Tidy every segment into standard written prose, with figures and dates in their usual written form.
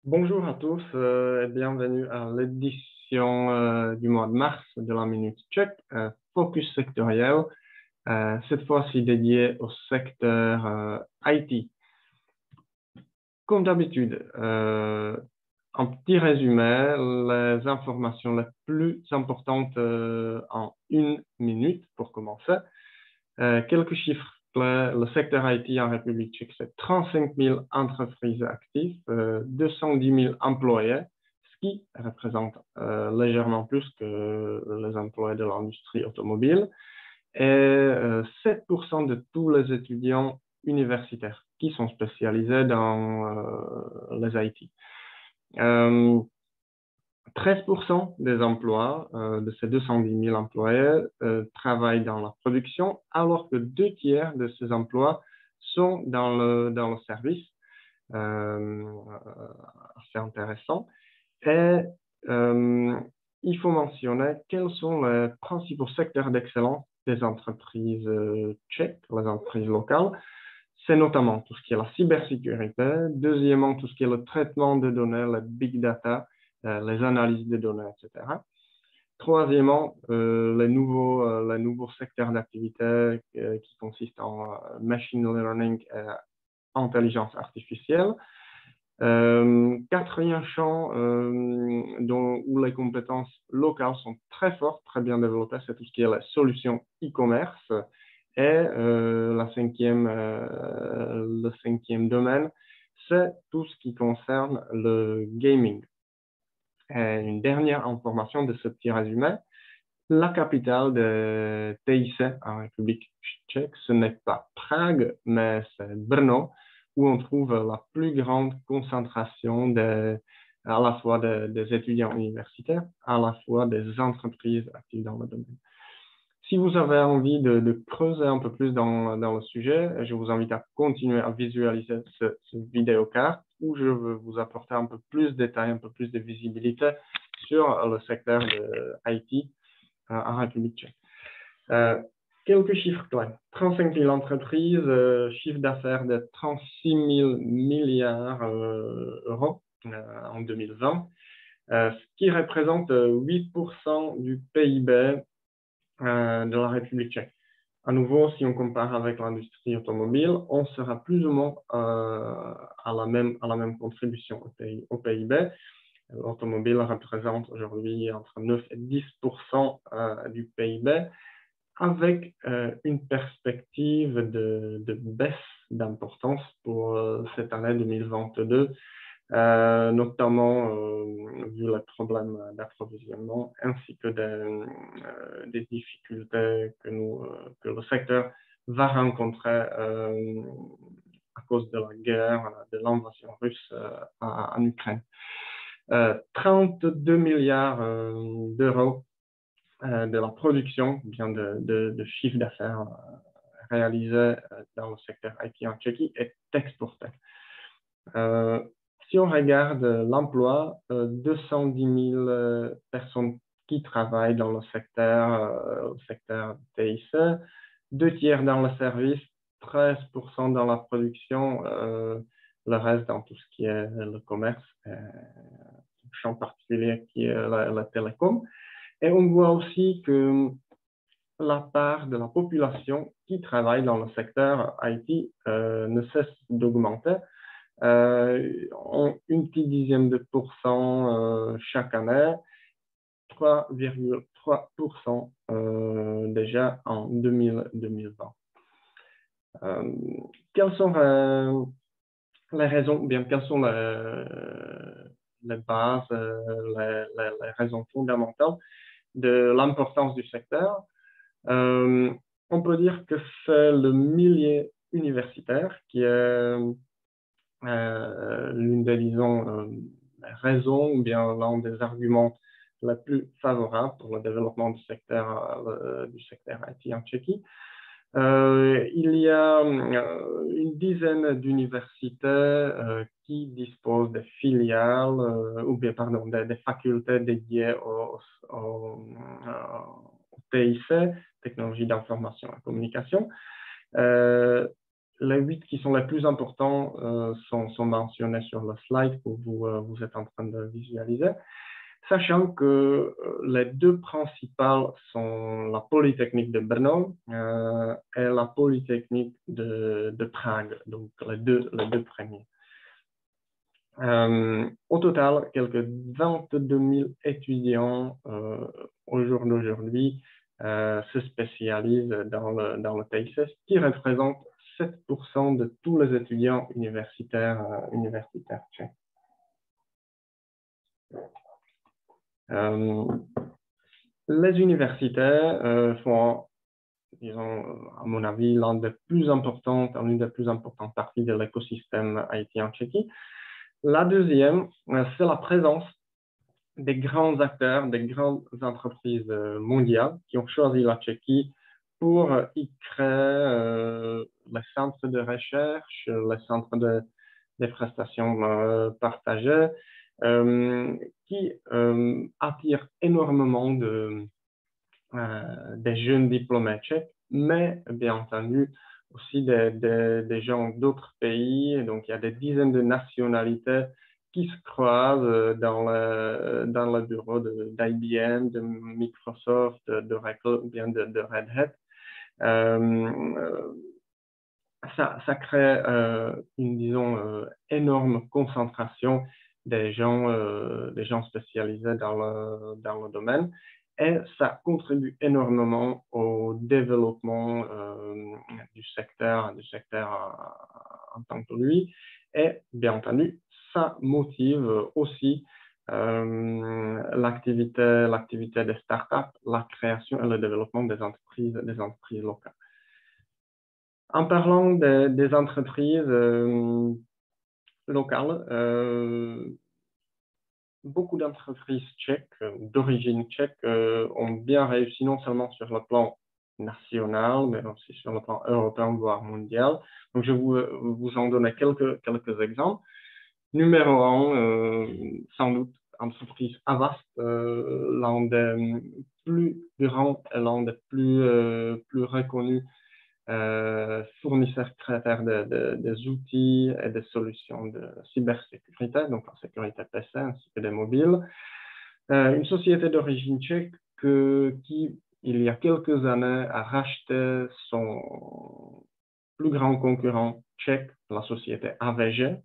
Bonjour à tous et bienvenue à l'édition du mois de mars de la Minute Tchèque, focus sectoriel, cette fois-ci dédié au secteur IT. Comme d'habitude, un petit résumé, les informations les plus importantes en une minute pour commencer. Quelques chiffres clés. Le secteur IT en République tchèque, c'est 35 000 entreprises actives, 210 000 employés, ce qui représente légèrement plus que les employés de l'industrie automobile, et 7% de tous les étudiants universitaires qui sont spécialisés dans les IT. 13% des emplois de ces 210 000 employés travaillent dans la production, alors que 2 tiers de ces emplois sont dans le service. C'est intéressant. Et il faut mentionner quels sont les principaux secteurs d'excellence des entreprises tchèques, les entreprises locales. C'est notamment tout ce qui est la cybersécurité. Deuxièmement, tout ce qui est le traitement de données, le big data, les analyses de données, etc. Troisièmement, les nouveaux secteurs d'activité qui consistent en machine learning et intelligence artificielle. Quatrième champ où les compétences locales sont très fortes, très bien développées, c'est tout ce qui est la solution e-commerce. Et le cinquième domaine, c'est tout ce qui concerne le gaming. Et une dernière information de ce petit résumé, la capitale de TIC en République tchèque, ce n'est pas Prague, mais c'est Brno, où on trouve la plus grande concentration à la fois des étudiants universitaires, à la fois des entreprises actives dans le domaine. Si vous avez envie de creuser un peu plus dans le sujet, je vous invite à continuer à visualiser ce vidéocart où je veux vous apporter un peu plus de détails, un peu plus de visibilité sur le secteur de IT en République tchèque. Quelques chiffres clés. 35 000 entreprises, chiffre d'affaires de 36 000 milliards d'euros en 2020, ce qui représente 8% du PIB de la République tchèque. À nouveau, si on compare avec l'industrie automobile, on sera plus ou moins à la même contribution au PIB. L'automobile représente aujourd'hui entre 9 et 10% du PIB, avec une perspective de baisse d'importance pour cette année 2022, notamment vu les problèmes d'approvisionnement ainsi que des difficultés que le secteur va rencontrer à cause de la guerre, de l'invasion russe en Ukraine. 32 milliards d'euros de la production, bien de chiffre d'affaires réalisé dans le secteur IT en Tchéquie est exporté. Si on regarde l'emploi, 210 000 personnes qui travaillent dans le secteur TIC, 2 tiers dans le service, 13% dans la production, le reste dans tout ce qui est le commerce, champ particulier qui est la télécom. Et on voit aussi que la part de la population qui travaille dans le secteur IT ne cesse d'augmenter. Une petite dizaine de pourcents chaque année, 3,3% déjà en 2020. Quelles sont les raisons, bien, quelles sont les bases, les raisons fondamentales de l'importance du secteur? On peut dire que c'est le milieu universitaire qui est l'une des, disons, raisons ou bien l'un des arguments les plus favorables pour le développement du secteur IT en Tchéquie. Il y a une dizaine d'universités qui disposent de filiales ou bien, pardon, des facultés dédiées au TIC, technologie d'information et communication. les 8 qui sont les plus importants sont mentionnés sur le slide que vous êtes en train de visualiser, sachant que les deux principales sont la Polytechnique de Brno et la Polytechnique de Prague, donc les deux premiers. Au total, quelques 22 000 étudiants au jour d'aujourd'hui se spécialisent dans le TICS, qui représente 7% de tous les étudiants universitaires tchèques. Les universités font, disons, à mon avis, l'une des plus importantes parties de l'écosystème IT en Tchéquie. La deuxième, c'est la présence des grands acteurs, des grandes entreprises mondiales qui ont choisi la Tchéquie pour y créer les centres de recherche, les centres des prestations partagées, qui attirent énormément des jeunes diplômés tchèques, mais bien entendu aussi des gens d'autres pays. Donc, il y a des dizaines de nationalités qui se croisent dans le bureau d'IBM, de Microsoft, d'Oracle ou bien de Red Hat. Ça crée une, disons, énorme concentration des gens spécialisés dans le domaine. Et ça contribue énormément au développement du secteur en tant que lui. Et bien entendu, ça motive aussi l'activité des startups, la création et le développement des entreprises locales. En parlant des entreprises locales, beaucoup d'entreprises tchèques, d'origine tchèque, ont bien réussi non seulement sur le plan national, mais aussi sur le plan européen, voire mondial. Donc, je vais vous en donner quelques exemples. Numéro 1, sans doute, entreprise Avast, l'un des plus grands et l'un des plus reconnus fournisseurs créateurs des outils et des solutions de cybersécurité, donc en sécurité PC ainsi que des mobiles. Une société d'origine tchèque qui, il y a quelques années, a racheté son plus grand concurrent tchèque, la société AVG,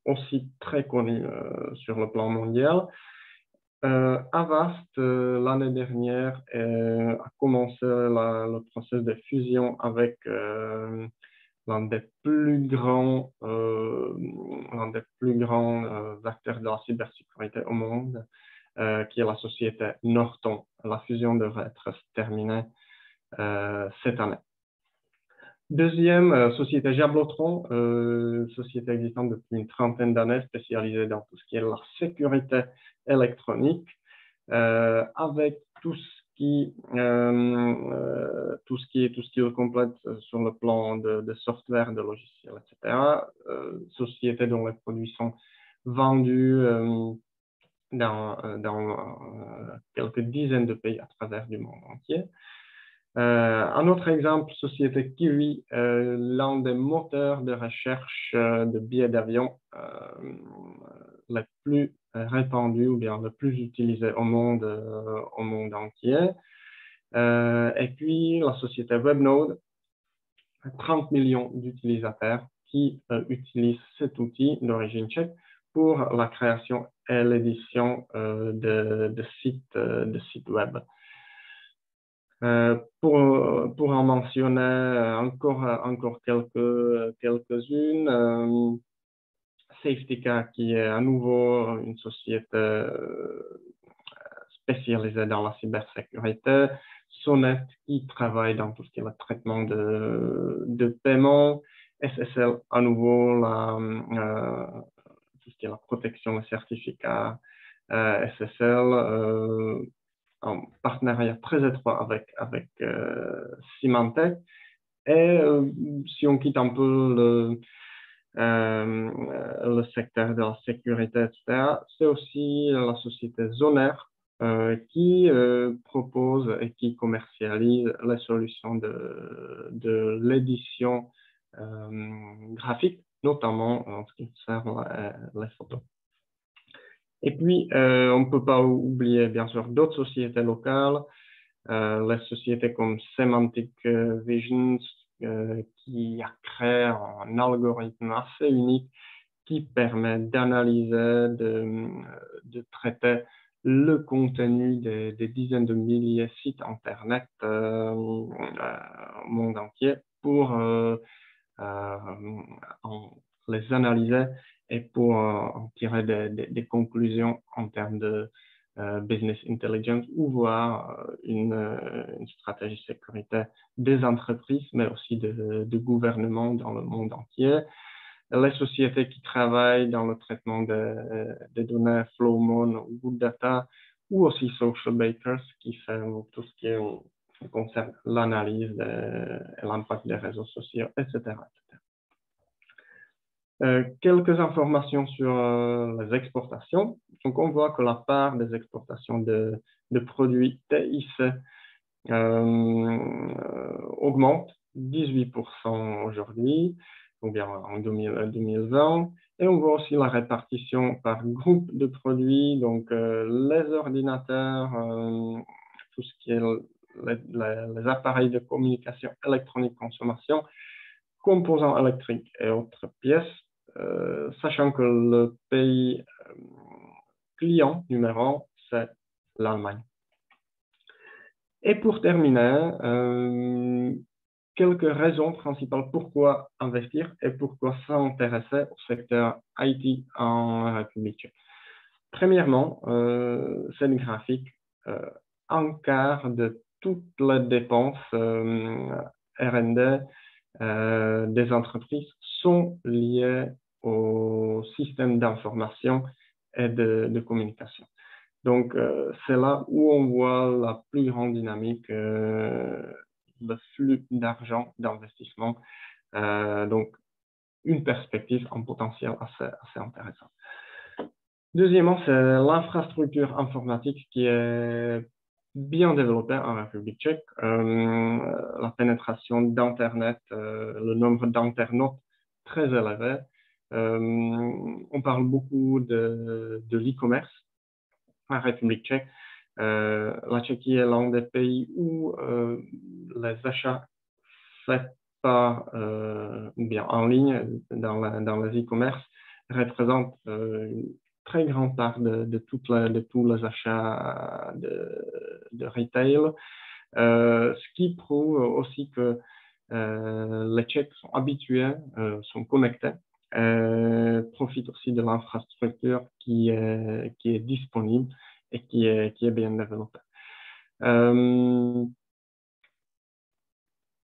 aussi très connue sur le plan mondial. Avast, l'année dernière, a commencé le processus de fusion avec l'un des plus grands acteurs de la cybersécurité au monde, qui est la société Norton. La fusion devrait être terminée cette année. Deuxième, société Jablotron, société existante depuis une trentaine d'années, spécialisée dans tout ce qui est la sécurité électronique, avec tout ce qui le complète sur le plan de software, de logiciels, etc. Société dont les produits sont vendus dans quelques dizaines de pays à travers du monde entier. Un autre exemple, société Kiwi, l'un des moteurs de recherche de billets d'avion les plus répandus ou bien le plus utilisés au monde entier. Et puis la société Webnode, 30 millions d'utilisateurs qui utilisent cet outil d'origine tchèque pour la création et l'édition de sites web. Pour en mentionner encore quelques-unes, Safetica, qui est à nouveau une société spécialisée dans la cybersécurité, Sonnet, qui travaille dans tout ce qui est le traitement de paiement, SSL, à nouveau, tout ce qui est la protection des certificats SSL, en partenariat très étroit avec Symantec. Et si on quitte un peu le secteur de la sécurité, etc., c'est aussi la société Zoner qui propose et qui commercialise les solutions de l'édition graphiques, notamment en ce qui concerne les photos. Et puis, on ne peut pas oublier, bien sûr, d'autres sociétés locales, les sociétés comme Semantic Visions, qui a créé un algorithme assez unique qui permet d'analyser, de traiter le contenu des dizaines de milliers de sites Internet au monde entier pour les analyser et pour en tirer des conclusions en termes de business intelligence ou voir une stratégie sécurité des entreprises, mais aussi de gouvernements dans le monde entier. Les sociétés qui travaillent dans le traitement des données Flowmon ou Good Data, ou aussi Social Bakers qui fait tout ce qui concerne l'analyse et l'impact des réseaux sociaux, etc. Quelques informations sur les exportations. Donc, on voit que la part des exportations de produits TIC augmente 18% aujourd'hui, ou bien en 2020. Et on voit aussi la répartition par groupe de produits, donc les ordinateurs, tout ce qui est les appareils de communication électronique consommation, composants électriques et autres pièces, sachant que le pays client numéro 1, c'est l'Allemagne. Et pour terminer, quelques raisons principales pourquoi investir et pourquoi s'intéresser au secteur IT en République tchèque. Premièrement, cette graphique, un quart de toutes les dépenses R&D des entreprises sont liées au système d'information et de communication. Donc, c'est là où on voit la plus grande dynamique, le flux d'argent, d'investissement. Donc, une perspective, un potentiel assez intéressant. Deuxièmement, c'est l'infrastructure informatique qui est bien développée en République tchèque. La pénétration d'Internet, le nombre d'internautes très élevé. On parle beaucoup de l'e-commerce en République tchèque. La Tchéquie est l'un des pays où les achats faits bien en ligne dans les e-commerce représentent une très grande part de tous les achats de retail, ce qui prouve aussi que les Tchèques sont habitués, sont connectés, profitent aussi de l'infrastructure qui est disponible et qui est bien développée.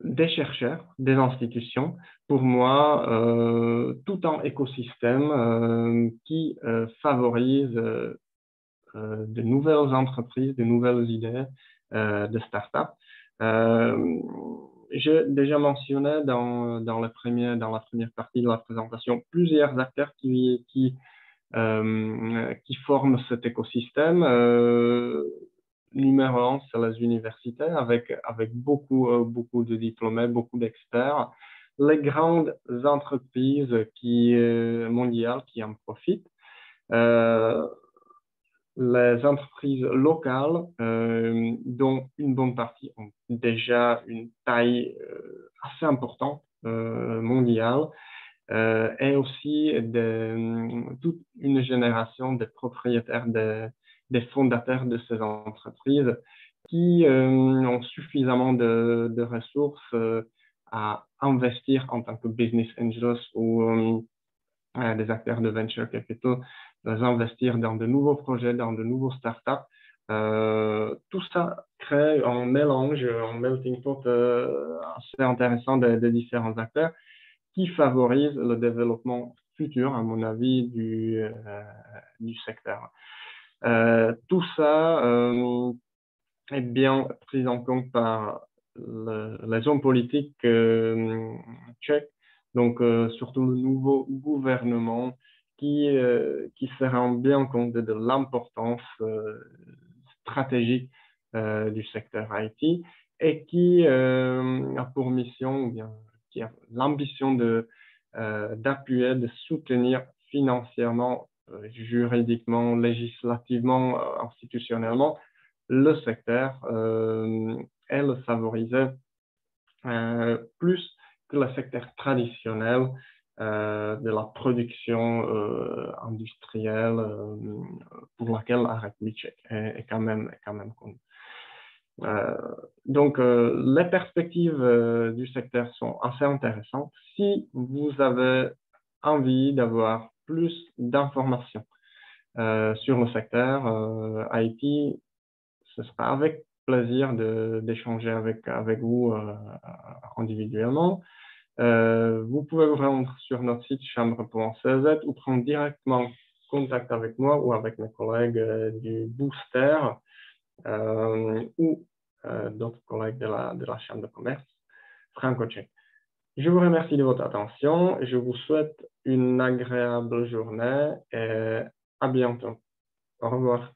Des chercheurs, des institutions, pour moi, tout un écosystème qui favorise de nouvelles entreprises, de nouvelles idées, de start-up. J'ai déjà mentionné dans la première partie de la présentation plusieurs acteurs qui forment cet écosystème. Numéro 1, c'est les universités avec beaucoup de diplômés, beaucoup d'experts. Les grandes entreprises mondiales qui en profitent. Les entreprises locales, dont une bonne partie ont déjà une taille assez importante mondiale, et aussi toute une génération de propriétaires, des fondateurs de ces entreprises qui ont suffisamment de ressources à investir en tant que business angels ou des acteurs de venture capital, investir dans de nouveaux projets, dans de nouveaux startups. Tout ça crée un mélange, un melting pot assez intéressant des différents acteurs qui favorise le développement futur, à mon avis, du secteur. Tout ça est bien pris en compte par les hommes politiques tchèques, donc surtout le nouveau gouvernement qui se rend bien compte de l'importance stratégique du secteur IT et qui a pour mission, ou bien qui a l'ambition d'appuyer, de soutenir financièrement, juridiquement, législativement, institutionnellement le secteur et le favoriser plus que le secteur traditionnel de la production industrielle pour laquelle la République tchèque est quand même connue. Donc, les perspectives du secteur sont assez intéressantes. Si vous avez envie d'avoir plus d'informations sur le secteur IT, ce sera avec plaisir d'échanger avec vous individuellement. Vous pouvez vous rendre sur notre site chambre.cz ou prendre directement contact avec moi ou avec mes collègues du Booster ou d'autres collègues de la Chambre de commerce franco-tchèque. Je vous remercie de votre attention. Je vous souhaite une agréable journée et à bientôt. Au revoir.